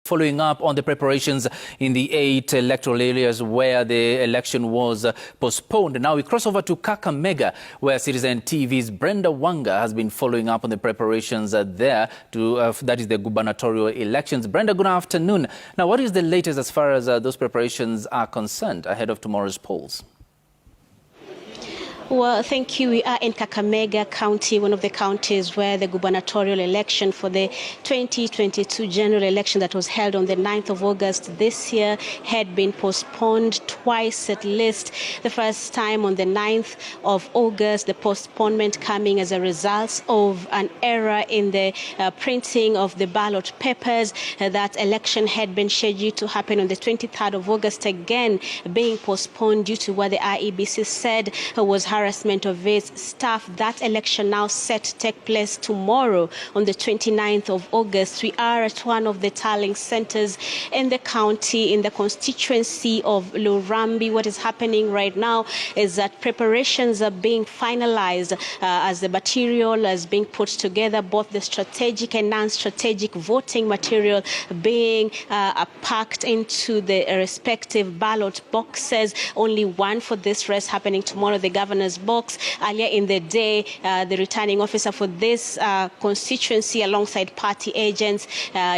Following up on the preparations in the 8 electoral areas where the election was postponed. Now we cross over to Kakamega, where Citizen TV's Brenda Wanga has been following up on the preparations there to that is the gubernatorial elections. Brenda, good afternoon. Now, what is the latest as far as those preparations are concerned ahead of tomorrow's polls? Well, thank you. We are in Kakamega County, one of the counties where the gubernatorial election for the 2022 general election that was held on the 9th of August this year had been postponed twice at least. The first time on the 9th of August, the postponement coming as a result of an error in the printing of the ballot papers. That election had been scheduled to happen on the 23rd of August, again being postponed due to what the IEBC said was harassment of its staff. That election now set to take place tomorrow on the 29th of August. We are at one of the tallying centers in the county, in the constituency of Lurambi. What is happening right now is that preparations are being finalized as the material is being put together, both the strategic and non-strategic voting material being packed into the respective ballot boxes. Only one for this race happening tomorrow, the governor's box. Earlier in the day, the returning officer for this constituency alongside party agents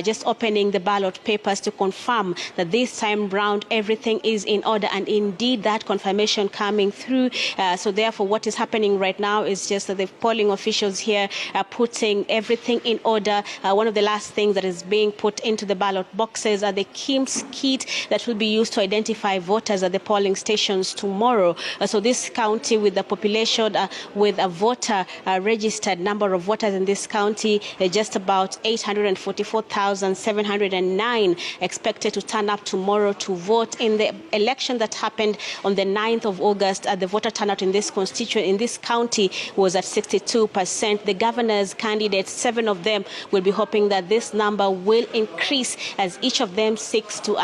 just opening the ballot papers to confirm that this time round everything is in order, and indeed that confirmation coming through. So therefore what is happening right now is just that the polling officials here are putting everything in order. One of the last things that is being put into the ballot boxes are the KIMS kit that will be used to identify voters at the polling stations tomorrow. So this county, with the population, with a voter registered number of voters in this county, just about 844,709 expected to turn up tomorrow to vote. In the election that happened on the 9th of August, the voter turnout in this constituency, in this county, was at 62%. The governor's candidates, 7 of them, will be hoping that this number will increase as each of them seeks to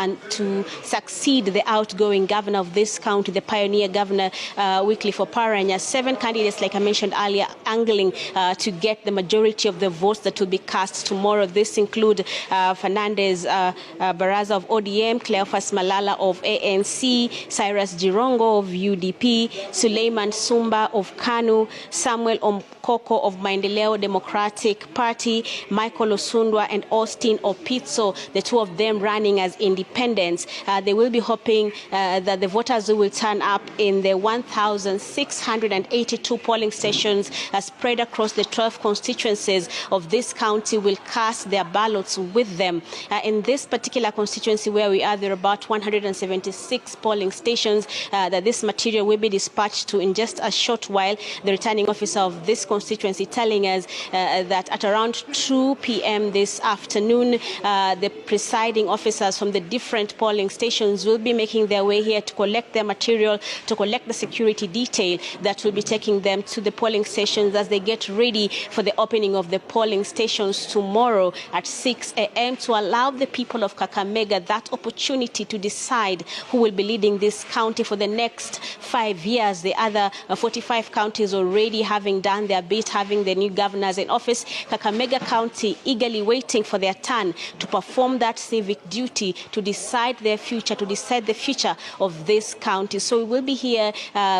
succeed the outgoing governor of this county, the pioneer governor, Wycliffe Oparanya. 7 candidates, like I mentioned earlier, angling to get the majority of the votes that will be cast tomorrow. This include Fernandez Baraza of ODM, Cleophas Malala of ANC, Cyrus Jirongo of UDP, Suleiman Sumba of KANU, Samuel Omkoko of Maendeleo Democratic Party, Michael Osundwa and Austin Opitso, the 2 of them running as independents. They will be hoping that the voters who will turn up in the 1,682 polling stations spread across the 12 constituencies of this county will cast their ballots with them. In this particular constituency where we are, there are about 176 polling stations that this material will be dispatched to in just a short while. The returning officer of this constituency telling us that at around 2 p.m. this afternoon, the presiding officers from the different polling stations will be making their way here to collect their material, to collect the security detail that will be taking them to the polling stations as they get ready for the opening of the polling stations tomorrow at 6 a.m. to allow the people of Kakamega that opportunity to decide who will be leading this county for the next 5 years. The other 45 counties already having done their bit, having the new governors in office. Kakamega County eagerly waiting for their turn to perform that civic duty, to decide their future, to decide the future of this county. So we will be here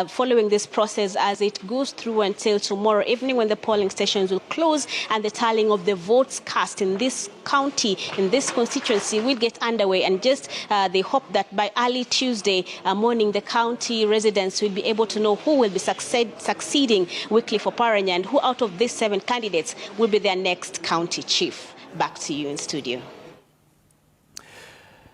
following this process as it goes through until tomorrow evening, when the polling stations will close and the tallying of the votes cast in this county, in this constituency, will get underway. And just they hope that by early Tuesday morning, the county residents will be able to know who will be succeeding Wycliffe Oparanya and who out of these 7 candidates will be their next county chief. Back to you in studio.